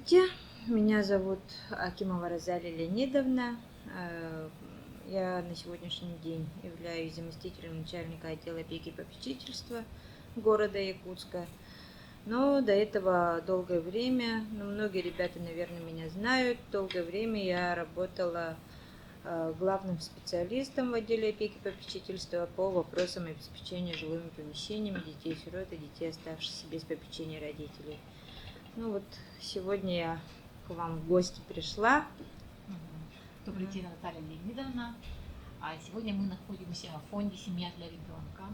Здравствуйте, меня зовут Акимова Розалия Леонидовна. Я на сегодняшний день являюсь заместителем начальника отдела опеки и попечительства города Якутска. Но до этого долгое время, многие ребята, наверное, меня знают, долгое время я работала главным специалистом в отделе опеки и попечительства по вопросам обеспечения жилыми помещениями детей-сирот и детей, оставшихся без попечения родителей. Сегодня я к вам в гости пришла. Добрый день, Наталья Леонидовна. Сегодня мы находимся в фонде «Семья для ребенка».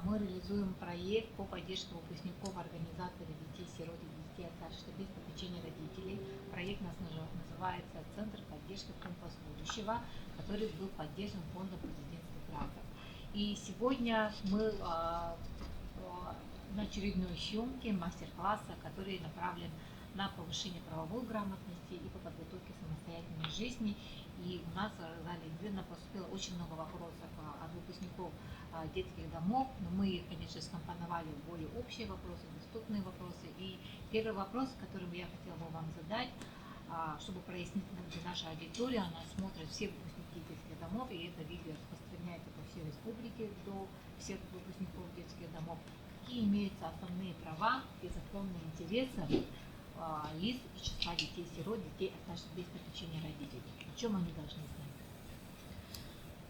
Мы реализуем проект по поддержке выпускников организации детей-сирот и детей, оставшихся без попечения родителей. Проект называется «Центр поддержки Компас будущего», который был поддержан фондом президентских грантов. И сегодня мы на очередной съемке мастер-класса, который направлен на повышение правовой грамотности и по подготовке к самостоятельной жизни. И у нас в зале поступило очень много вопросов от выпускников детских домов, но мы их, конечно, скомпоновали в более общие вопросы, доступные вопросы. И первый вопрос, который я хотела бы вам задать, чтобы прояснить для нашей аудитории, она смотрит все выпускники детских домов, и это видео распространяется по всей республике до всех выпускников детских домов. Какие имеются основные права и законные интересы из числа детей-сирот, детей, оставшихся без попечения родителей? О чем они должны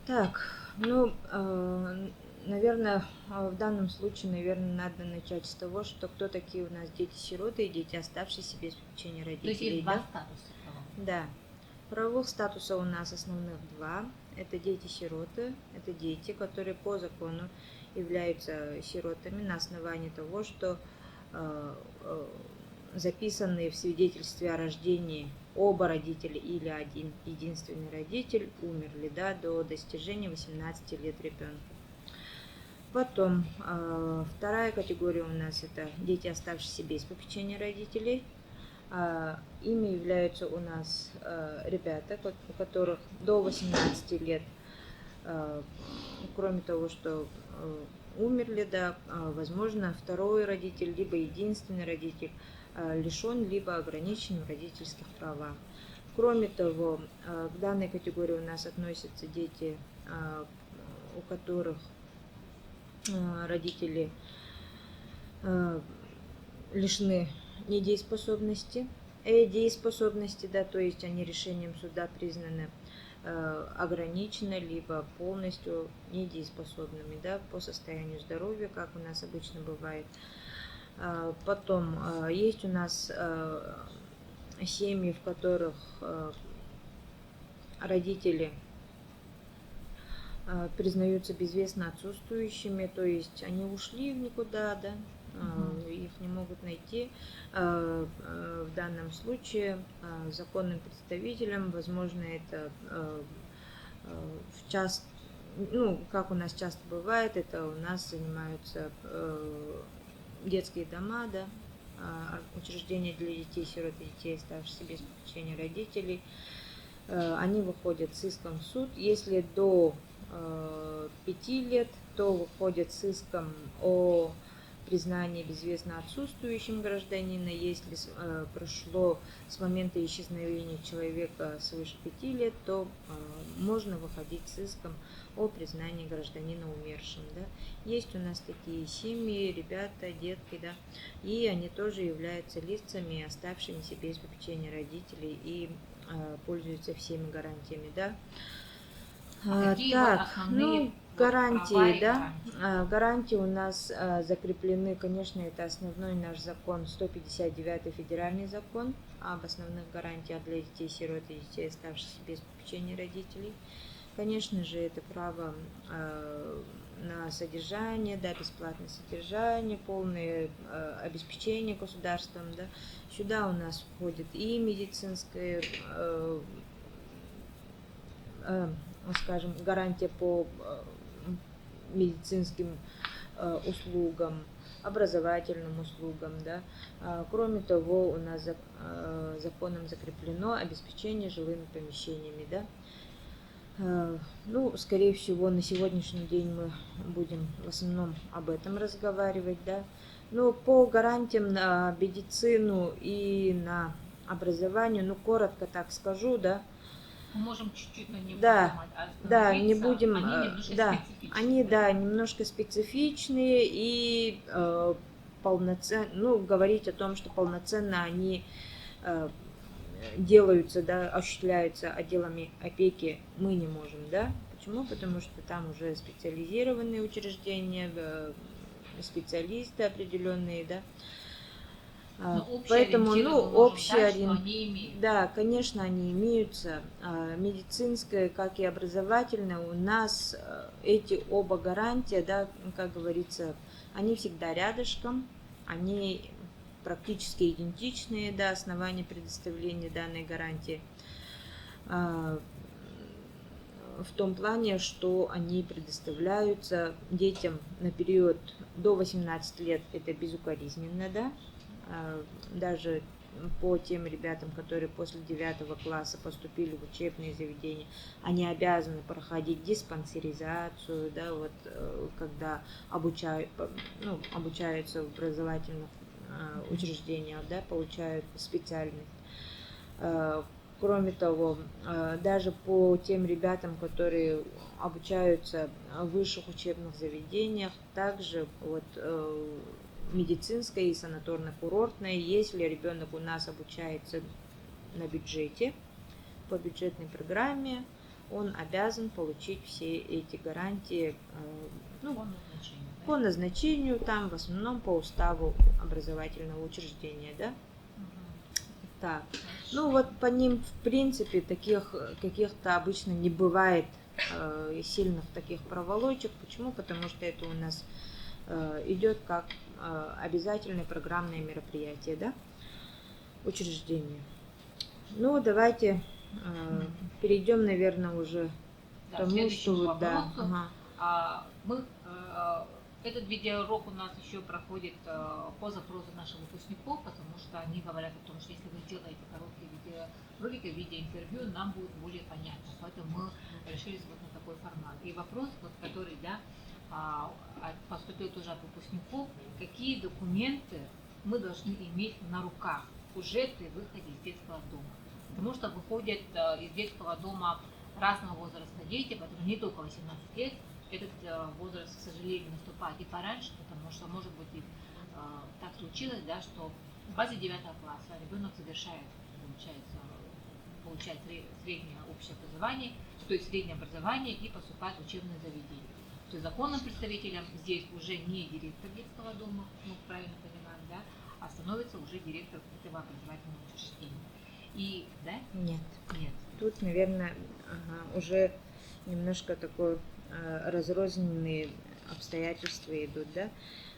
знать? Наверное, в данном случае, надо начать с того, что кто такие у нас дети-сироты и дети, оставшиеся без попечения родителей. То есть есть два статуса права? Да. Правовых статуса у нас основных два. Это дети-сироты, это дети, которые по закону являются сиротами на основании того, что записанные в свидетельстве о рождении оба родителя или один единственный родитель умерли до достижения 18 лет ребенка. Потом вторая категория у нас это дети, оставшиеся без попечения родителей. Ими являются у нас ребята, у которых до 18 лет, кроме того, что умерли, возможно, второй родитель, либо единственный родитель лишен либо ограничен в родительских правах. Кроме того, к данной категории у нас относятся дети, у которых родители лишены недееспособности, то есть они решением суда признаны ограничены, либо полностью недееспособными, по состоянию здоровья, как у нас обычно бывает. Потом есть у нас семьи, в которых родители признаются безвестно отсутствующими, то есть они ушли в никуда, их не могут найти. В данном случае законным представителем, возможно, это как у нас часто бывает, это у нас занимаются детские дома, учреждения для детей-сирот и детей, оставшихся без попечения родителей. Они выходят с иском в суд. Если до 5 лет, то выходят с иском о признании безвестно отсутствующим гражданина. Если прошло с момента исчезновения человека свыше 5 лет, то можно выходить с иском о признании гражданина умершим. Есть у нас такие семьи, ребята, детки, и они тоже являются лицами, оставшимися без попечения родителей и пользуются всеми гарантиями. Гарантии у нас закреплены, конечно, это основной наш закон, 159 федеральный закон об основных гарантиях для детей-сирот и детей, оставшихся без попечения родителей. Конечно же, это право на содержание, бесплатное содержание, полное обеспечение государством. Сюда у нас входит и медицинское, гарантия по медицинским услугам, образовательным услугам. Кроме того, у нас законом закреплено обеспечение жилыми помещениями. Скорее всего, на сегодняшний день мы будем в основном об этом разговаривать. Но по гарантиям на медицину и на образованию, ну коротко так скажу, да. Мы можем чуть-чуть на них Да, да, не остановиться. будем, Они немножко да, специфичны. они, да, немножко специфичные и полноценно, ну, говорить о том, что полноценно они делаются, да, осуществляются отделами опеки, мы не можем, да. Почему? Потому что там уже специализированные учреждения, специалисты определенные, да. Но общий Поэтому, ориентир ну, мы можем общий дать, что ориентир, они имеют. да, конечно, они имеются. Медицинское, как и образовательное, у нас эти оба гарантия, да, как говорится, они всегда рядышком, они практически идентичные, да, основания предоставления данной гарантии. В том плане, что они предоставляются детям на период до 18 лет, это безукоризненно, да, даже по тем ребятам, которые после 9 класса поступили в учебные заведения, они обязаны проходить диспансеризацию, да, вот когда обучаются в образовательных учреждениях, да, получают специальность. Кроме того, даже по тем ребятам, которые обучаются в высших учебных заведениях, также вот медицинское и санаторно-курортное, если ребенок у нас обучается на бюджете, по бюджетной программе, он обязан получить все эти гарантии по назначению, там в основном по уставу образовательного учреждения, да. Так, ну вот по ним в принципе таких каких-то обычно не бывает сильных таких проволочек. Почему? Потому что это у нас идет как обязательное программное мероприятие, да, учреждение. Ну, давайте перейдем, наверное, уже к тому, что да. Этот видеоурок у нас еще проходит по запросу наших выпускников, потому что они говорят о том, что если вы делаете короткие видеоролики, видеоинтервью, нам будет более понятно. Поэтому мы решили вот на такой формат. И вопрос, вот, который поступил тоже от выпускников, какие документы мы должны иметь на руках уже при выходе из детского дома. Потому что выходят из детского дома разного возраста дети, поэтому не только 18 лет. Этот возраст, к сожалению, наступает и пораньше, потому что, может быть, и так случилось, да, что в базе 9 класса ребенок получает среднее общее образование, то есть среднее образование и поступает в учебное заведение. То есть законным представителем здесь уже не директор детского дома, мы правильно понимаем, да, а становится уже директор этого образовательного учреждения. И, да? Нет. Тут, наверное, уже немножко такое разрозненные обстоятельства идут, да.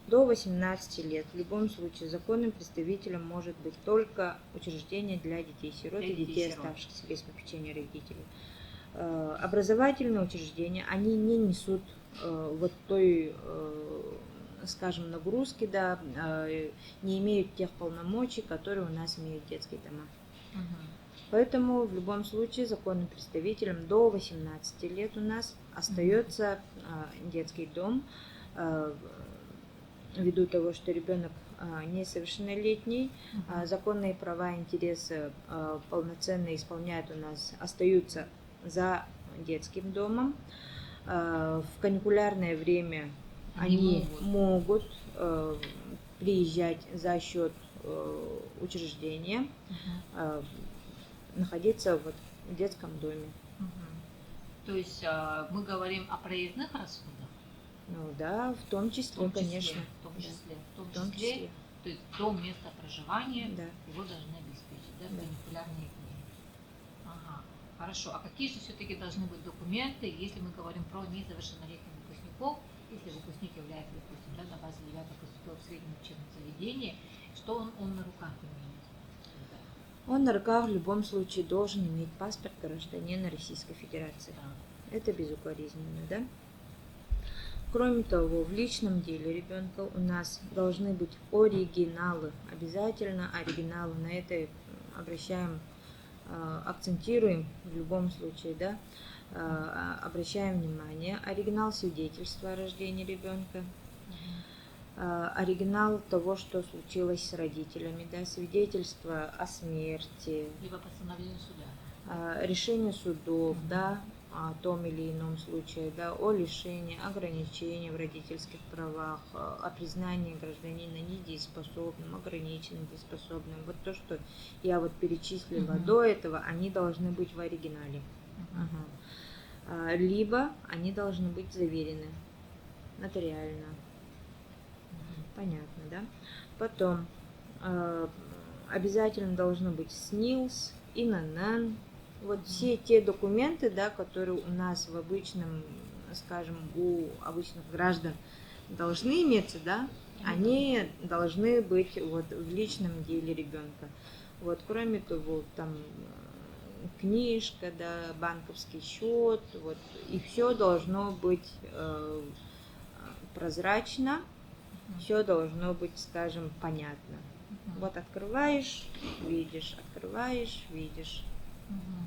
До 18 лет в любом случае законным представителем может быть только учреждение для детей-сирот и детей, оставшихся без попечения родителей. Образовательные учреждения, они не несут вот той, скажем, нагрузки, да, не имеют тех полномочий, которые у нас имеют детские дома. Поэтому в любом случае законным представителем до 18 лет у нас остается детский дом, ввиду того, что ребенок несовершеннолетний, законные права и интересы полноценно исполняют у нас, остаются за детским домом. В каникулярное время они могут приезжать за счет учреждения, находиться вот в детском доме. То есть мы говорим о проездных расходах? Ну да, в том числе, конечно. В том числе. То есть до места проживания его должны обеспечить, да, в каникулярные дни. Хорошо. А какие же все-таки должны быть документы, если мы говорим про несовершеннолетних выпускников, если выпускник является, допустим, да, на базе 9 поступил в среднее учебное заведение, что он на руках имеет? Он на руках в любом случае должен иметь паспорт гражданина Российской Федерации. Это безукоризненно, да? Кроме того, в личном деле ребенка у нас должны быть оригиналы. Обязательно оригиналы. На это акцентируем в любом случае, да? Обращаем внимание. Оригинал свидетельства о рождении ребенка. оригинал того, что случилось с родителями, да, свидетельство о смерти, Либо постановление суда. Решение судов, да, о том или ином случае, да, о лишении, ограничении в родительских правах, о признании гражданина недееспособным, ограниченным дееспособным. Вот то, что я вот перечислила до этого, они должны быть в оригинале. Либо они должны быть заверены нотариально. Понятно, да? Потом обязательно должно быть СНИЛС, ИНН. Вот все те документы, да, которые у нас в обычном, скажем, у обычных граждан должны иметься, да, они должны быть вот в личном деле ребенка. Вот, кроме того, там книжка, да, банковский счет, вот, и все должно быть прозрачно, все должно быть, скажем, понятно. Вот открываешь, видишь, открываешь, видишь.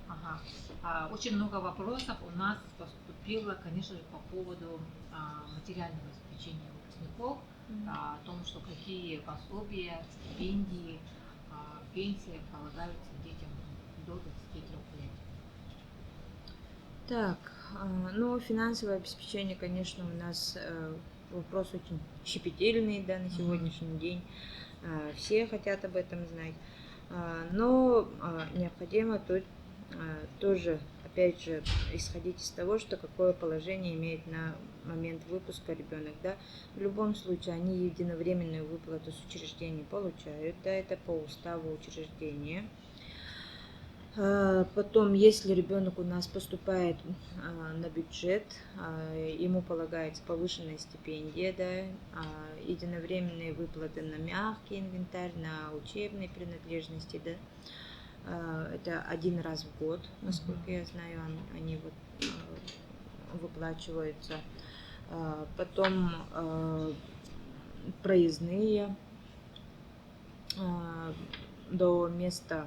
Ага. Очень много вопросов у нас поступило, конечно же, по поводу материального обеспечения выпускников, о том, что какие пособия, стипендии, пенсии полагаются детям до 23 лет. Так, ну, финансовое обеспечение, конечно, у нас вопрос очень щепетильный, да, на сегодняшний день. Все хотят об этом знать. Но необходимо тут тоже, опять же, исходить из того, что какое положение имеет на момент выпуска ребенок, да. В любом случае, они единовременную выплату с учреждения получают, да, это по уставу учреждения. Потом, если ребенок у нас поступает на бюджет, ему полагается повышенная стипендия, да, единовременные выплаты на мягкий инвентарь, на учебные принадлежности, да. Это один раз в год, насколько я знаю, они вот выплачиваются. Потом проездные до места,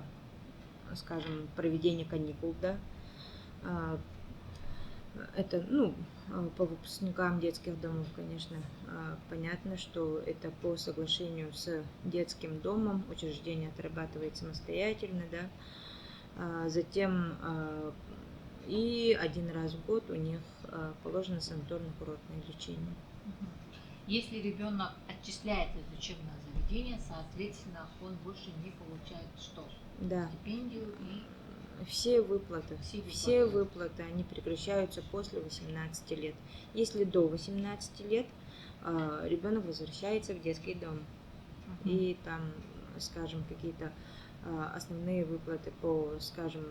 скажем, проведения каникул, да. Это, ну, по выпускникам детских домов, конечно, понятно, что это по соглашению с детским домом, учреждение отрабатывает самостоятельно, да. Затем и один раз в год у них положено санаторно-курортное лечение. Если ребенок отчисляется из учебного заведения, соответственно, он больше не получает что? Да. Стипендию и все выплаты, они прекращаются после 18 лет. Если до 18 лет, ребенок возвращается в детский дом. И там, скажем, какие-то основные выплаты по, скажем,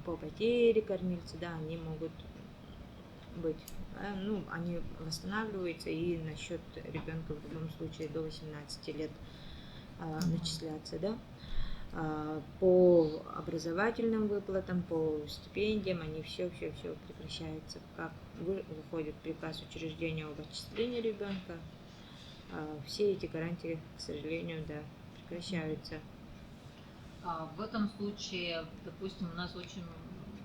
по потере кормильца, да, они могут быть, ну, они восстанавливаются, и на счет ребенка в любом случае до 18 лет начисляться, да. По образовательным выплатам, по стипендиям, они все прекращаются. Как выходит приказ учреждения об отчислении ребенка, все эти гарантии, к сожалению, да, прекращаются. В этом случае, допустим, у нас очень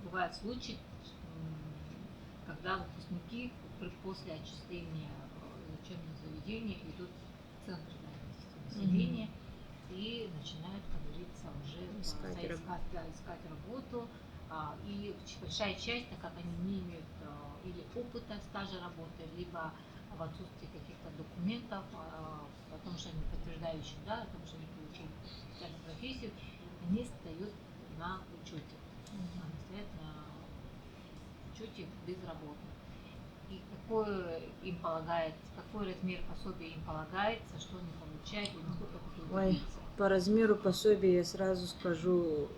бывают случаи, когда выпускники после отчисления из учебных заведений идут в центр занятости населения и начинают, как говорится, уже искать работу. И большая часть, так как они не имеют или опыта, стажа работы, либо в отсутствии каких-то документов, о том, что они подтверждающие, да, о том, что они получили специальную профессию, они стоят на учете. Они стоят на учете безработных. И какой размер пособия им полагается, что они получают и насколько это удовлетворится? По размеру пособия я сразу скажу,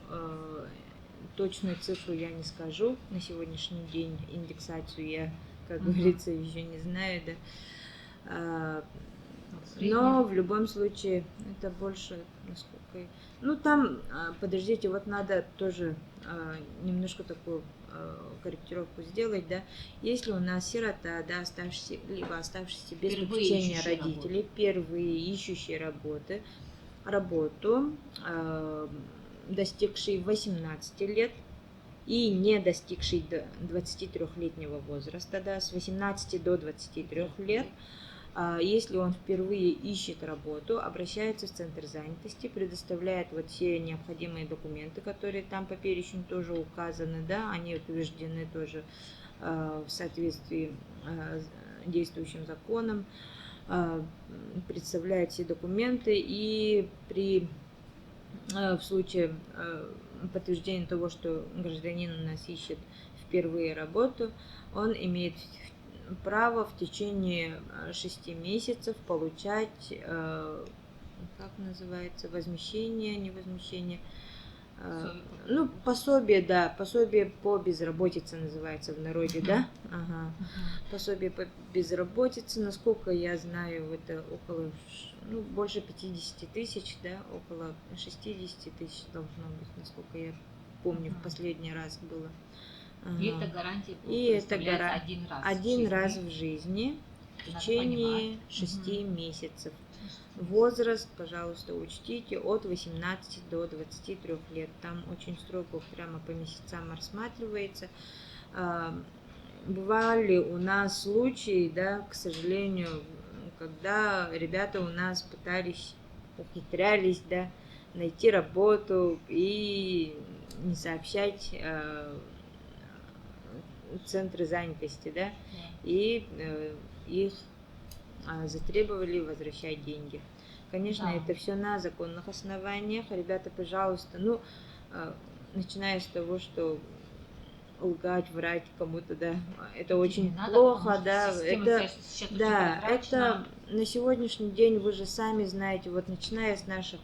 точную цифру я не скажу. На сегодняшний день индексацию я, как говорится, еще не знаю, да. Но в любом случае это больше, насколько... Ну там, подождите, вот надо тоже немножко такую корректировку сделать, да. Если у нас сирота, да, оставшийся без попечения родителей, впервые ищущие работу, достигший 18 лет и не достигший 23-летнего возраста, да, с 18 до 23 лет, Если он впервые ищет работу, обращается в центр занятости, предоставляет вот все необходимые документы, которые там по перечню тоже указаны, да, они утверждены тоже в соответствии с действующим законом, представляет все документы, и в случае подтверждения того, что гражданин у нас ищет впервые работу, он имеет право в течение 6 месяцев получать, как называется, возмещение, не возмещение, ну, пособие, да, пособие по безработице называется в народе, да? Ага. Пособие по безработице, насколько я знаю, это около, ну, больше 50 тысяч, да, около 60 тысяч должно быть, насколько я помню, в последний раз было. И эта гарантия И предоставляется это один раз в жизни в Надо течение понимать. 6 месяцев. Возраст, пожалуйста, учтите, от 18 до 23 лет. Там очень строго прямо по месяцам рассматривается. Бывали у нас случаи, да, к сожалению, когда ребята у нас ухитрялись, да, найти работу и не сообщать центры занятости, да, и их затребовали возвращать деньги. Конечно, Да. это все на законных основаниях. Ребята, пожалуйста, ну, начиная с того, что лгать, врать кому-то, да, это очень надо, плохо, да, это это на сегодняшний день, вы же сами знаете, вот начиная с наших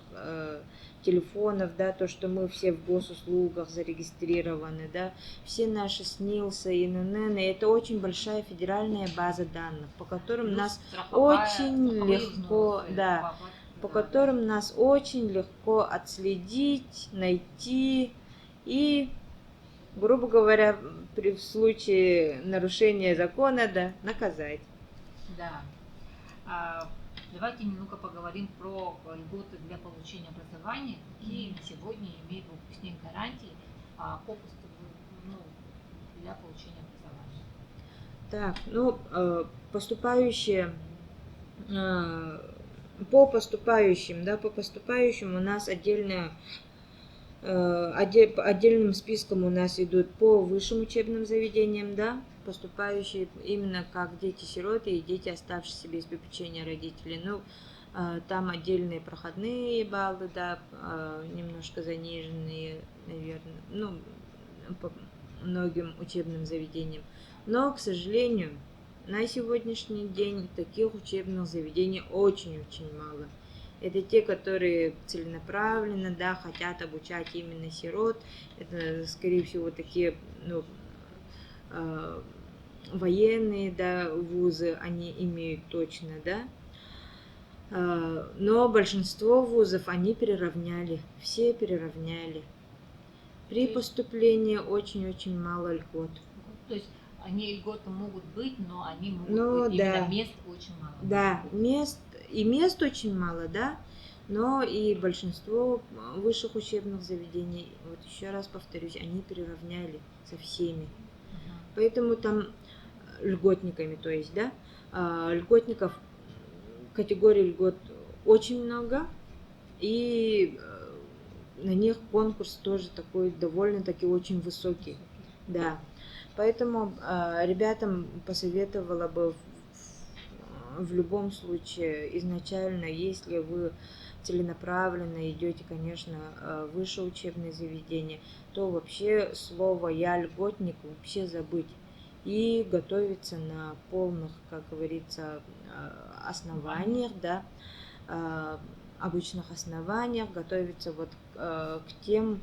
телефонов, да, то, что мы все в госуслугах зарегистрированы, да, все наши СНИЛСы, ИНН, это очень большая федеральная база данных, по которым нас очень легко, да, по которым нас очень легко отследить, найти и, грубо говоря, в случае нарушения закона, да, наказать. Да. Давайте немного поговорим про льготы для получения образования. Какие на сегодня имеет выпускник гарантии для получения образования? Так, ну, поступающие по поступающим, да, по поступающим у нас отдельным списком у нас идут по высшим учебным заведениям, да, поступающие именно как дети-сироты и дети, оставшиеся без попечения родителей. Ну, там отдельные проходные баллы, да, немножко заниженные, наверное, ну, по многим учебным заведениям. Но, к сожалению, на сегодняшний день таких учебных заведений очень-очень мало. Это те, которые целенаправленно, да, хотят обучать именно сирот. Это, скорее всего, такие, ну, военные, да, вузы, они имеют точно, да. Но большинство вузов они переравняли, все переравняли. При поступлении очень-очень мало льгот. То есть они льготы могут быть, но они могут быть да. именно мест очень мало. Да, мест очень мало, да, но и большинство высших учебных заведений, вот еще раз повторюсь, они переравняли со всеми. Поэтому там льготниками, то есть, да, льготников, категорий льгот очень много, и на них конкурс тоже такой довольно-таки очень высокий, да. Поэтому ребятам посоветовала бы в любом случае изначально, если вы целенаправленно идете, конечно, в высшее учебное заведение, то вообще слово «я льготник» вообще забыть и готовиться на полных, как говорится, основаниях, да, обычных основаниях, готовиться вот к тем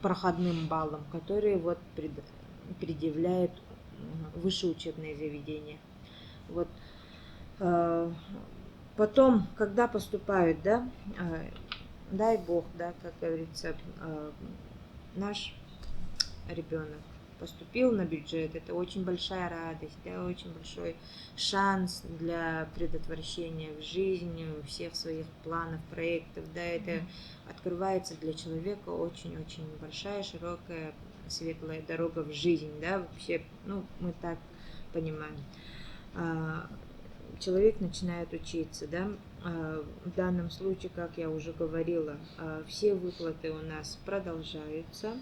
проходным баллам, которые вот предъявляет высшее учебное заведение. Вот. Потом, когда поступают, да, дай бог, да, как говорится, наш ребенок поступил на бюджет, это очень большая радость, да, очень большой шанс для предотвращения в жизни всех своих планов, проектов, да, это открывается для человека очень-очень большая, широкая, светлая дорога в жизнь, да, вообще, ну, мы так понимаем. человек начинает учиться, да. В данном случае, как я уже говорила, все выплаты у нас продолжаются.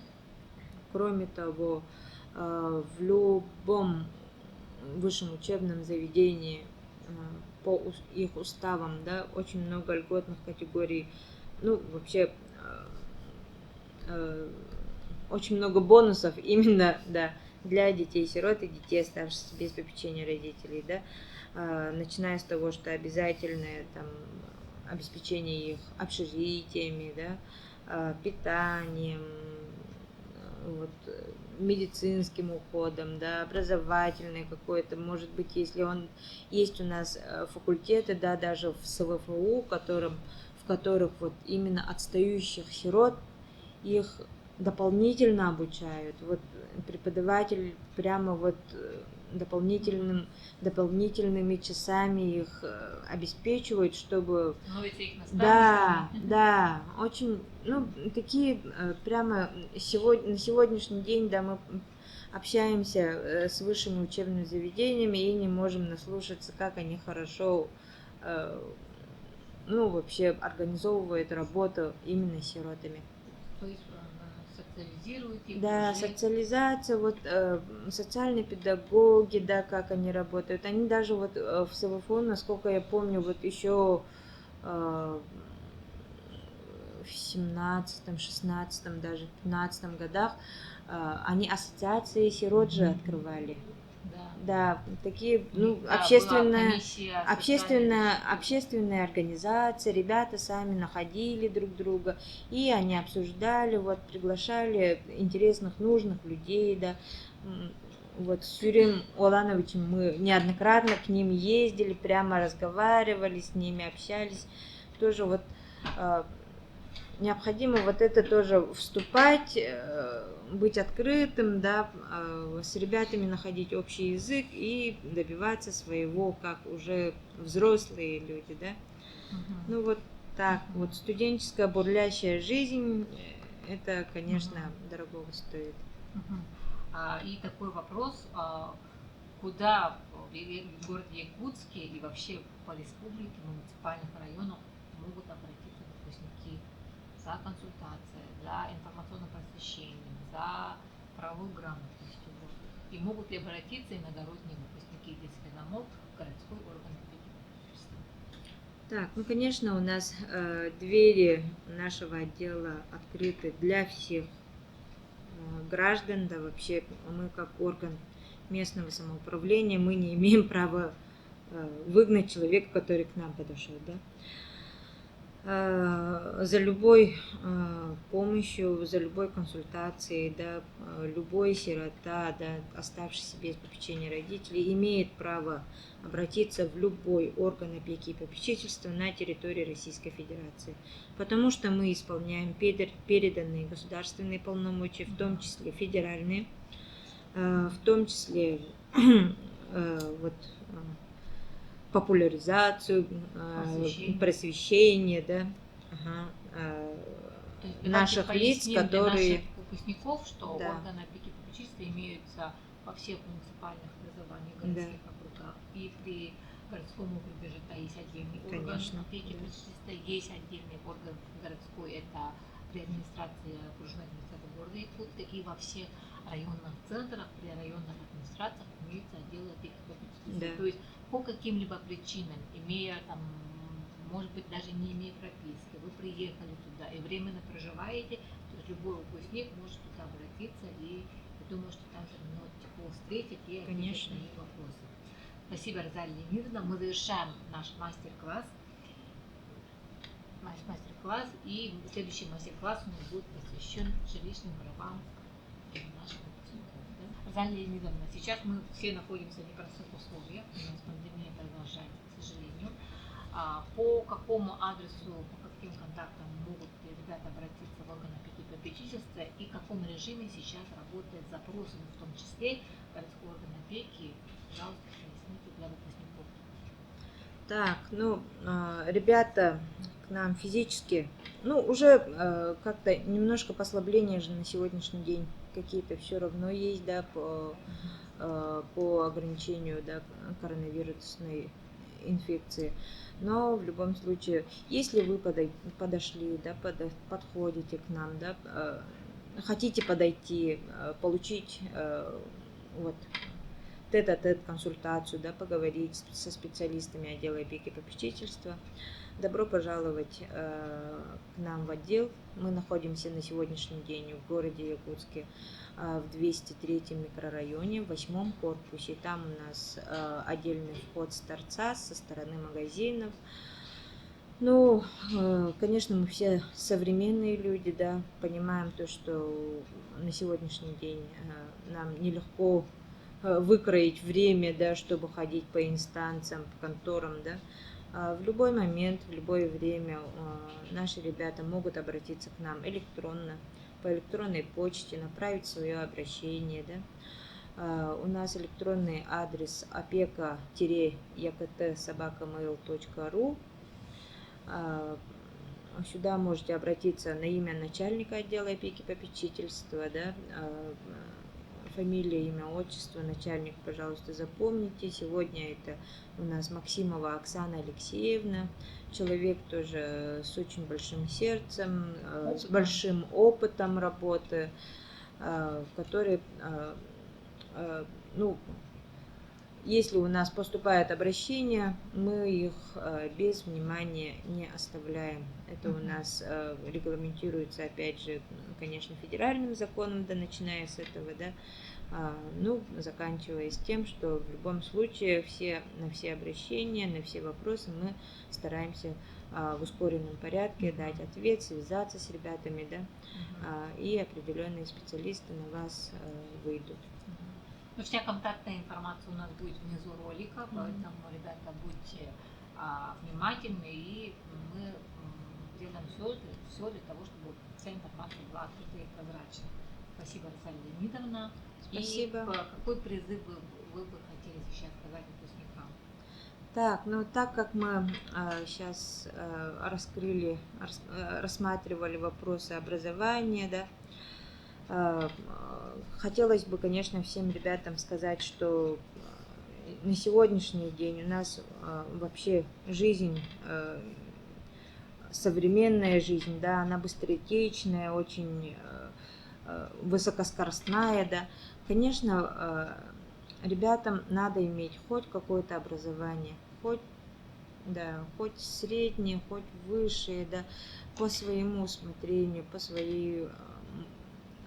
Кроме того, в любом высшем учебном заведении по их уставам, да, очень много льготных категорий, ну, вообще очень много бонусов именно, да, для детей-сирот и детей, оставшихся без попечения родителей, да, начиная с того, что обязательное там обеспечение их общежитиями, да, питанием, вот, медицинским уходом, да, образовательный какой-то, может быть, если он есть у нас факультеты, да, даже в СВФУ, в которых вот именно отстающих сирот их дополнительно обучают. Вот преподаватель прямо вот дополнительными часами их обеспечивает, чтобы... Да, да, очень, ну, такие прямо на сегодняшний день, да, мы общаемся с высшими учебными заведениями и не можем наслушаться, как они хорошо, ну, вообще организовывают работу именно с сиротами. То есть социализируют их? Да, уже... социализация, вот социальные педагоги, да, как они работают. Они даже вот в СВФУ, насколько я помню, вот еще в 17-м, 16-м, даже 15-м годах они ассоциации сирот же открывали. Да, такие, ну, общественная организация, ребята сами находили друг друга, и они обсуждали, вот, приглашали интересных, нужных людей, да. Вот с Юрием Олановичем мы неоднократно к ним ездили, прямо разговаривали с ними, общались. Тоже вот необходимо вот это тоже вступать, быть открытым, да, с ребятами находить общий язык и добиваться своего, как уже взрослые люди, да. Ну вот так, вот студенческая бурлящая жизнь, это, конечно, дорогого стоит. И такой вопрос, куда в городе Якутске и вообще по республике, муниципальных районах могут обратиться выпускники за консультацией, за информационным просвещением, за правовой грамотностью. И могут ли обратиться иногородние выпускники детских домов в городской орган попечительства? Так, ну, конечно, у нас двери нашего отдела открыты для всех граждан, да, вообще мы как орган местного самоуправления, мы не имеем права выгнать человека, который к нам подошел, да. За любой помощью, за любой консультацией, да, любой сирота, да, оставшийся без попечения родителей, имеет право обратиться в любой орган опеки и попечительства на территории Российской Федерации. Потому что мы исполняем переданные государственные полномочия, в том числе федеральные, в том числе вот, популяризацию, просвещение, да, наших лиц, которые... Для наших выпускников, что органы опеки и попечительства имеются во всех муниципальных образованиях городских округах, и при городском округе ЖК есть отдельный орган опеки и попечительства, есть отдельный орган городской, это при администрации окружной администрации города Якутска, и во всех районных центрах, при районных администрациях имеются отделы опеки и попечительства. То есть по каким-либо причинам, имея там, может быть, даже не имея прописки, вы приехали туда и временно проживаете, то есть любой выпускник может туда обратиться, и я думаю, что там все равно тепло встретит и ответит на их вопросы. Спасибо, Розалия Леонидовна. Мы завершаем наш мастер-класс. И следующий мастер-класс у нас будет посвящен жилищным правам наших выпускников. Да? Розалия Леонидовна, сейчас мы все находимся в непростых условиях, у нас пандемия продолжается, к сожалению. По какому адресу, по каким контактам могут ребята обратиться в орган опеки и попечительства, и в каком режиме сейчас работает запросы, в том числе городской орган опеки, пожалуйста, поясните для выпускников. Так, ну, ребята к нам физически, ну, уже как-то немножко послабления же на сегодняшний день какие-то все равно есть, да, по ограничению, да, коронавирусной инфекции. Но в любом случае, если вы подошли, да, подходите к нам, да, хотите подойти, получить вот тет-а-тет консультацию, да, поговорить со специалистами отдела опеки и попечительства, добро пожаловать к нам в отдел. Мы находимся на сегодняшний день в городе Якутске, в 203 микрорайоне, в 8 корпусе. Там у нас отдельный вход с торца, со стороны магазинов. Ну, конечно, мы все современные люди, да, понимаем то, что на сегодняшний день нам нелегко выкроить время, да, чтобы ходить по инстанциям, по конторам, да. В любой момент, в любое время наши ребята могут обратиться к нам электронно, по электронной почте, направить свое обращение, да. У нас электронный адрес opeka-ekt@mail.ru. Сюда можете обратиться на имя начальника отдела опеки и попечительства, да, фамилия, имя, отчество, начальник, пожалуйста, запомните. Сегодня это у нас Максимова Оксана Алексеевна, человек тоже с очень большим сердцем, с большим опытом работы, который, ну, если у нас поступает обращение, мы их без внимания не оставляем. Это у нас регламентируется, опять же, конечно, федеральным законом, да, начиная с этого, да, ну, заканчивая с тем, что в любом случае на все обращения, на все вопросы мы стараемся в ускоренном порядке дать ответ, связаться с ребятами, да, и определенные специалисты на вас выйдут. Ну, вся контактная информация у нас будет внизу ролика, поэтому, ребята, будьте внимательны, и мы делаем все для того, чтобы вся информация была открыта и прозрачна. Спасибо, Русалия Леонидовна. Спасибо. И какой призыв вы бы хотели сейчас сказать выпускникам? Так, ну так как мы сейчас рассматривали вопросы образования, да, хотелось бы, конечно, всем ребятам сказать, что на сегодняшний день у нас вообще жизнь, современная жизнь, да, она быстротечная, очень высокоскоростная, да. Конечно, ребятам надо иметь хоть какое-то образование, хоть среднее, хоть высшее, да, по своему усмотрению, по своей,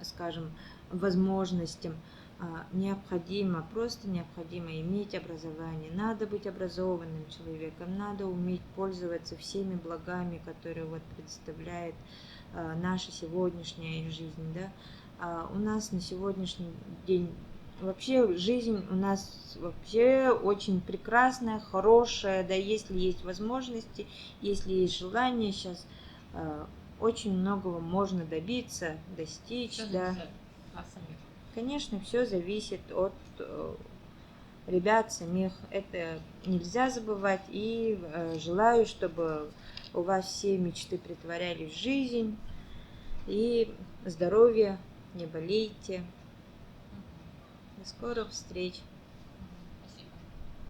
скажем, возможностям. Просто необходимо иметь образование. Надо быть образованным человеком, надо уметь пользоваться всеми благами, которые вот предоставляет наша сегодняшняя жизнь, да. У нас на сегодняшний день вообще жизнь у нас вообще очень прекрасная, хорошая, да, если есть возможности, если есть желание, сейчас очень многого можно добиться, достичь, Все да. зависит от вас самих. Конечно, все зависит от ребят самих, это нельзя забывать, и желаю, чтобы у вас все мечты притворялись в жизнь, и здоровья, не болейте. До скорых встреч!